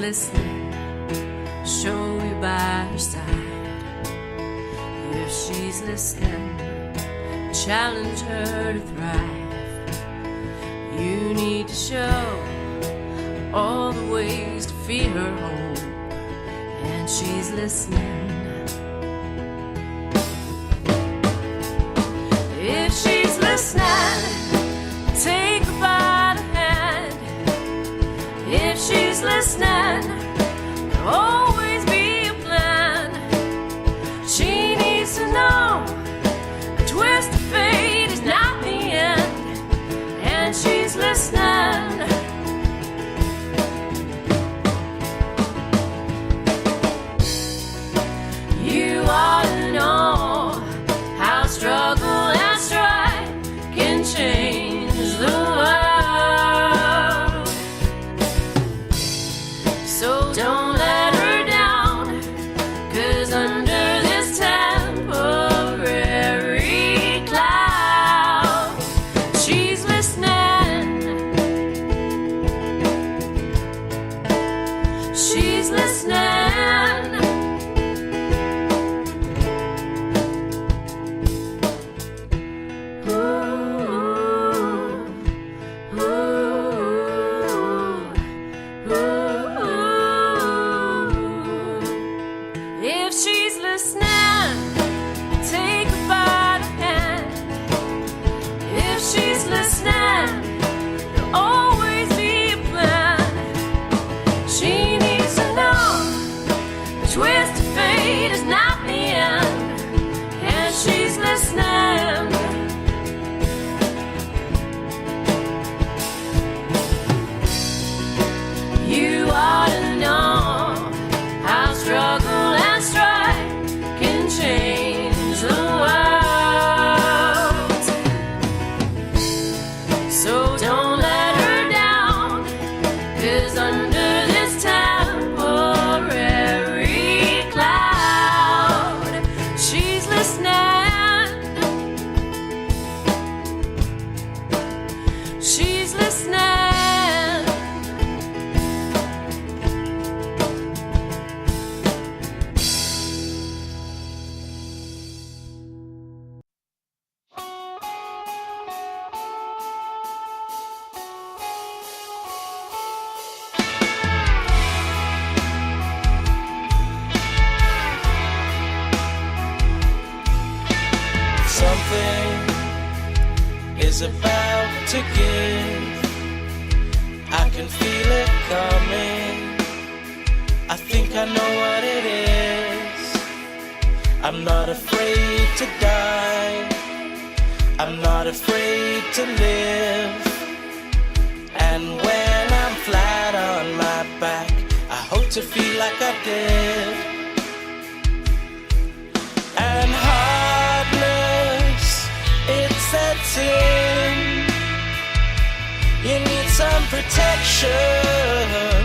listening, show you by her side. If she's listening, challenge her to thrive. You need to show all the ways to feed her hope, and she's listening. If she's listening, take her by the hand. If she's listening, there'll always be a plan. She needs to know a twist of fate is not the end, and she's listening. You ought to know how struggle and strife can change the world. So don't let her down, 'cause under this temporary cloud, she's listening. She's listening. If she's listening, take her by the hand. If she's listening, there'll always be a plan. She needs to know the twist of fate is not the end, and she's listening. You ought to know how struggle and strife can change the world. So don't let her down, 'cause under this temporary cloud, she's listening. She's listening. Something is about to give. I can feel it coming. I think I know what it is. I'm not afraid to die. I'm not afraid to live. And when I'm flat on my back, I hope to feel like I did. And hardness, it sets in. You need some protection,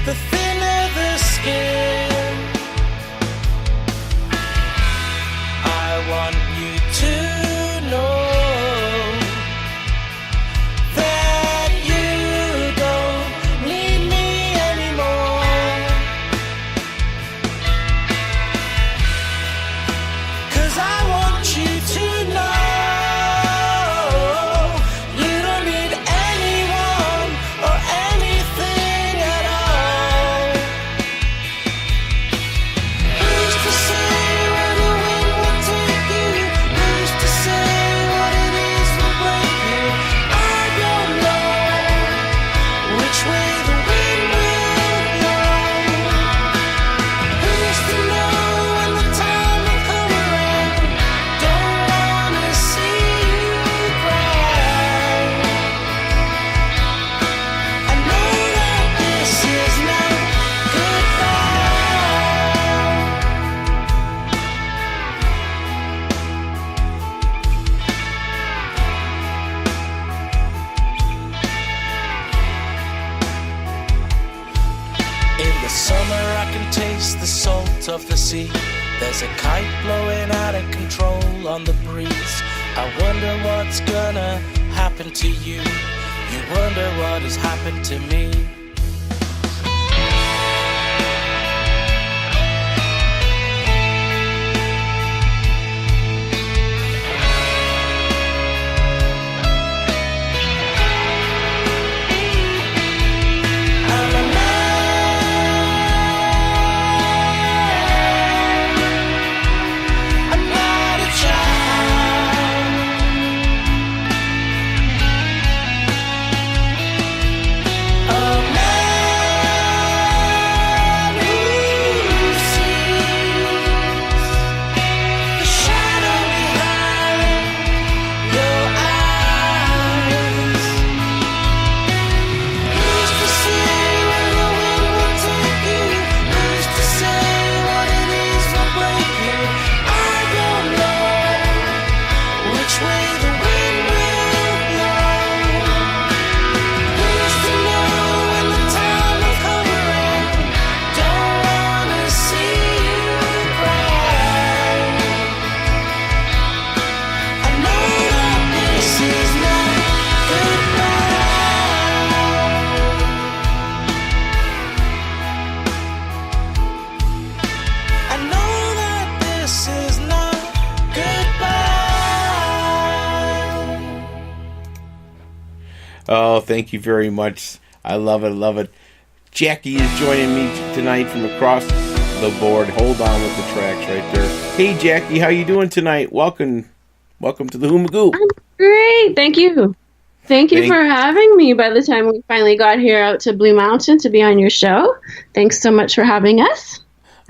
the thinner the skin. I want you to know that you don't need me anymore. 'Cause I want you to know you don't need anyone or anything at all. Who's to say where the wind will take you? Who's to say what it is will break you? I don't know which way the wind will blow. Who's to know when the time will come around? Don't wanna see you cry. I know that this is not goodbye. In the summer I can taste the salt of the sea. There's a kite blowing out of control on the breeze. I wonder what's gonna happen to you. You wonder what has happened to me. Oh, thank you very much. I love it. Love it. Jackie is joining me tonight from across the board. Hold on with the tracks right there. Hey, Jackie, how you doing tonight? Welcome to the Hoomagoo. I'm great. Thank you. Thank you for having me by the time we finally got here out to Blue Mountain to be on your show. Thanks so much for having us.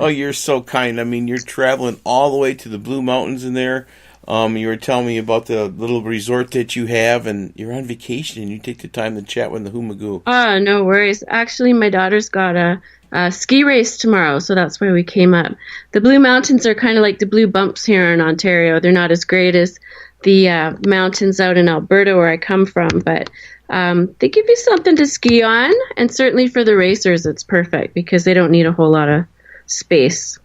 Oh, you're so kind. I mean, you're traveling all the way to the Blue Mountains in there. You were telling me about the little resort that you have, and you're on vacation, and you take the time to chat with the Hoomagoo. Oh, no worries. Actually, my daughter's got a ski race tomorrow, so that's why we came up. The Blue Mountains are kind of like the Blue Bumps here in Ontario. They're not as great as the mountains out in Alberta where I come from, but they give you something to ski on, and certainly for the racers, it's perfect because they don't need a whole lot of space.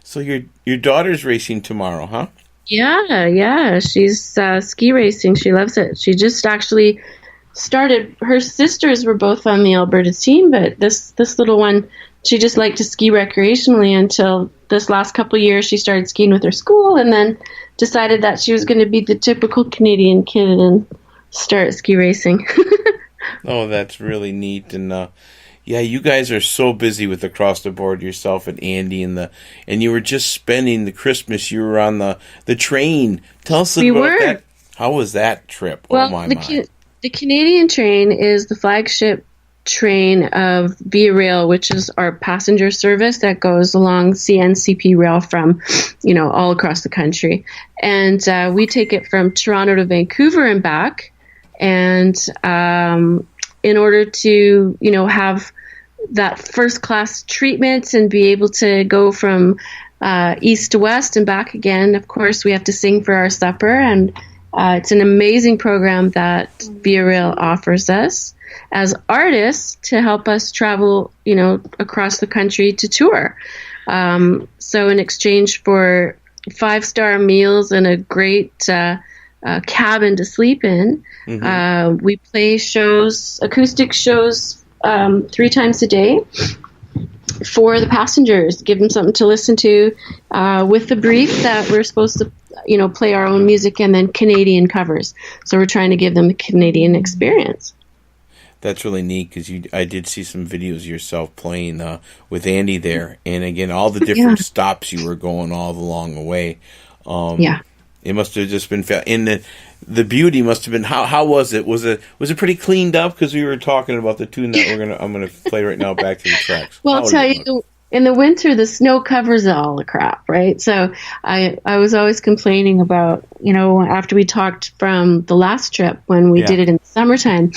So your daughter's racing tomorrow, huh? Yeah. She's ski racing. She loves it. She just actually started. Her sisters were both on the Alberta team, but this little one, she just liked to ski recreationally until this last couple of years. She started skiing with her school, and then decided that she was going to be the typical Canadian kid and start ski racing. Oh, that's really neat. And yeah, you guys are so busy with Across the Board, yourself and Andy, and you were just spending the Christmas. You were on the train. Tell us a little bit about that. How was that trip? Well, oh my the Canadian train is the flagship train of Via Rail, which is our passenger service that goes along CNCP rail from, all across the country. And we take it from Toronto to Vancouver and back. And in order to, have that first class treatment and be able to go from east to west and back again, of course, we have to sing for our supper. And it's an amazing program that Via Rail offers us as artists to help us travel, across the country to tour. So in exchange for 5-star meals and a great cabin to sleep in, we play acoustic shows 3 times a day for the passengers, give them something to listen to with the brief that we're supposed to, play our own music and then Canadian covers. So we're trying to give them the Canadian experience. That's really neat because I did see some videos of yourself playing with Andy there, and again, all the different stops you were going all along the way. It must have just been, and the beauty must have been. How was it? Was it pretty cleaned up? Because we were talking about the tune that I'm gonna play right now. Back to the tracks. Well, I'll tell you, in the winter, the snow covers all the crap, right? So I was always complaining about, after we talked from the last trip when we did it in the summertime,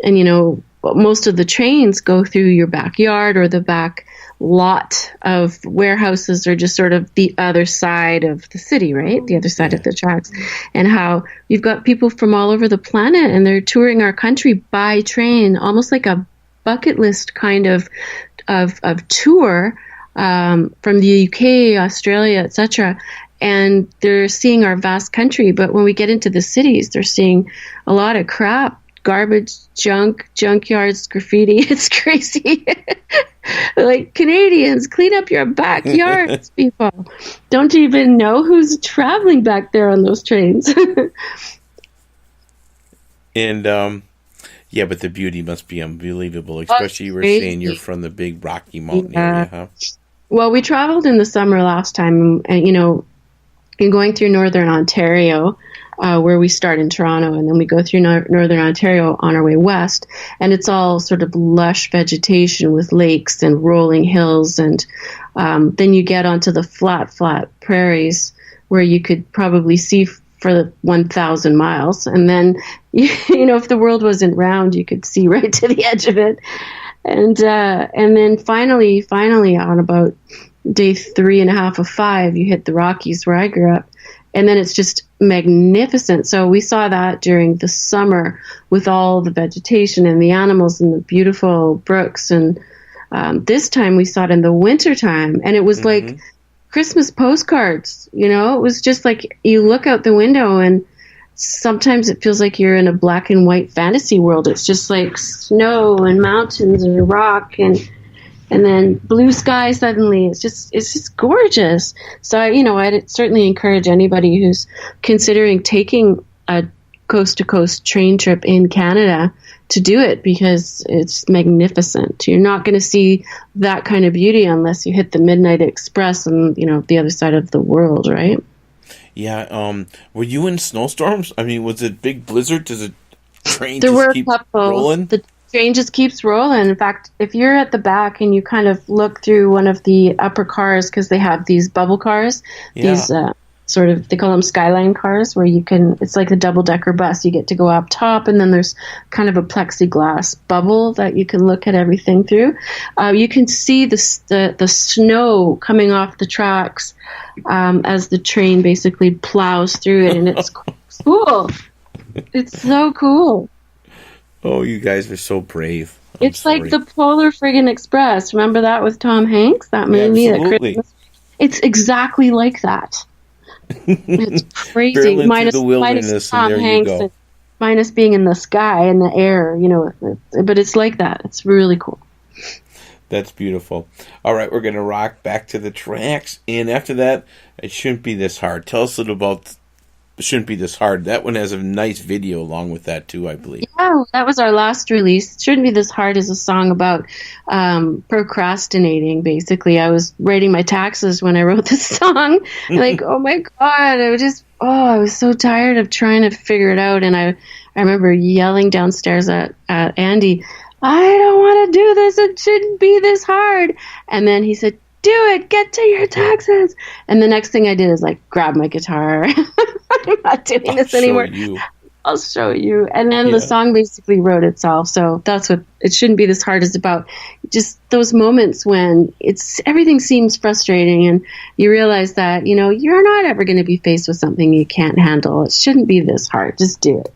and most of the trains go through your backyard or the back lot of warehouses are just sort of the other side of the city, right? The other side of the tracks. And how you've got people from all over the planet and they're touring our country by train, almost like a bucket list kind of tour from the UK, Australia, etc. And they're seeing our vast country. But when we get into the cities, they're seeing a lot of crap, garbage, junk, junkyards, graffiti. It's crazy. Like, Canadians, clean up your backyards, people. Don't you even know who's traveling back there on those trains? And, yeah, but the beauty must be unbelievable, especially you were saying you're from the big Rocky Mountain area, huh? Well, we traveled in the summer last time, and, in going through Northern Ontario, where we start in Toronto, and then we go through Northern Ontario on our way west, and it's all sort of lush vegetation with lakes and rolling hills, and then you get onto the flat prairies where you could probably see for 1,000 miles, and then if the world wasn't round, you could see right to the edge of it, and then finally on about day 3.5 of 5, you hit the Rockies where I grew up. And then it's just magnificent. So we saw that during the summer with all the vegetation and the animals and the beautiful brooks. And this time we saw it in the wintertime. And it was like Christmas postcards, It was just like you look out the window and sometimes it feels like you're in a black and white fantasy world. It's just like snow and mountains and rock and then blue sky suddenly. It's just gorgeous. So, I'd certainly encourage anybody who's considering taking a coast to coast train trip in Canada to do it, because it's magnificent. You're not going to see that kind of beauty unless you hit the Midnight Express and, the other side of the world, right? Yeah. Were you in snowstorms? I mean, was it big blizzard? Does the train There just were keep a couple. rolling? The train just keeps rolling. In fact, if you're at the back and you kind of look through one of the upper cars, because they have these bubble cars, these sort of, they call them Skyline cars, where it's like a double-decker bus. You get to go up top, and then there's kind of a plexiglass bubble that you can look at everything through. You can see the snow coming off the tracks as the train basically plows through it, and it's cool. It's so cool. Oh, you guys are so brave. It's like the Polar Friggin' Express. Remember that with Tom Hanks? That movie? Absolutely. It's exactly like that. It's crazy. Minus Tom Hanks, minus being in the sky and the air, but it's like that. It's really cool. That's beautiful. All right, we're going to rock back to the tracks, and after that, It Shouldn't Be This Hard. Tell us a little about It Shouldn't Be This Hard. That one has a nice video along with that too, I believe. Yeah, that was our last release. It Shouldn't Be This Hard is a song about procrastinating, basically. I was writing my taxes when I wrote this song. Like, oh my God, I was so tired of trying to figure it out. And I remember yelling downstairs at Andy, I don't want to do this. It shouldn't be this hard. And then he said, do it, get to your taxes. And the next thing I did is grab my guitar. I'm not doing this anymore. I'll show you. And then the song basically wrote itself. So that's what It Shouldn't Be This Hard is about. Just those moments when everything seems frustrating and you realize that, you're not ever going to be faced with something you can't handle. It shouldn't be this hard. Just do it.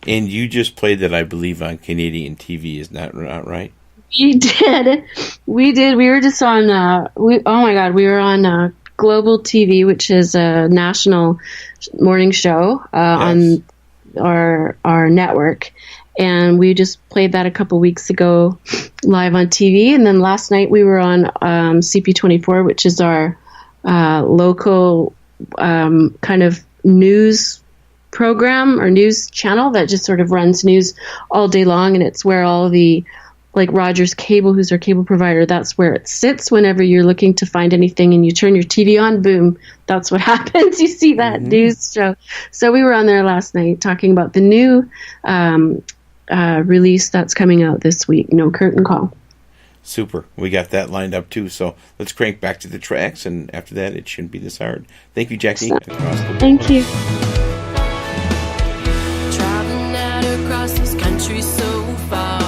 And you just played that, I believe, on Canadian TV. Is that right? We did. We were just on, we were on Global TV, which is a national morning show on our network. And we just played that a couple weeks ago live on TV. And then last night we were on CP24, which is our local kind of news program or news channel that just sort of runs news all day long. And it's where all the, like Rogers Cable, who's our cable provider, that's where it sits whenever you're looking to find anything and you turn your TV on, boom, that's what happens. You see that news show. So we were on there last night talking about the new release that's coming out this week, No Curtain Call. Super. We got that lined up too. So let's crank back to the tracks, and after that, It Shouldn't Be This Hard. Thank you, Jackie. Thank you. Traveling out across this country so far,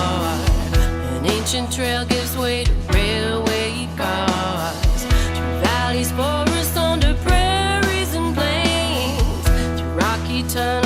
an ancient trail gives way to railway cars, through valleys, forests, under prairies and plains, to rocky tunnels.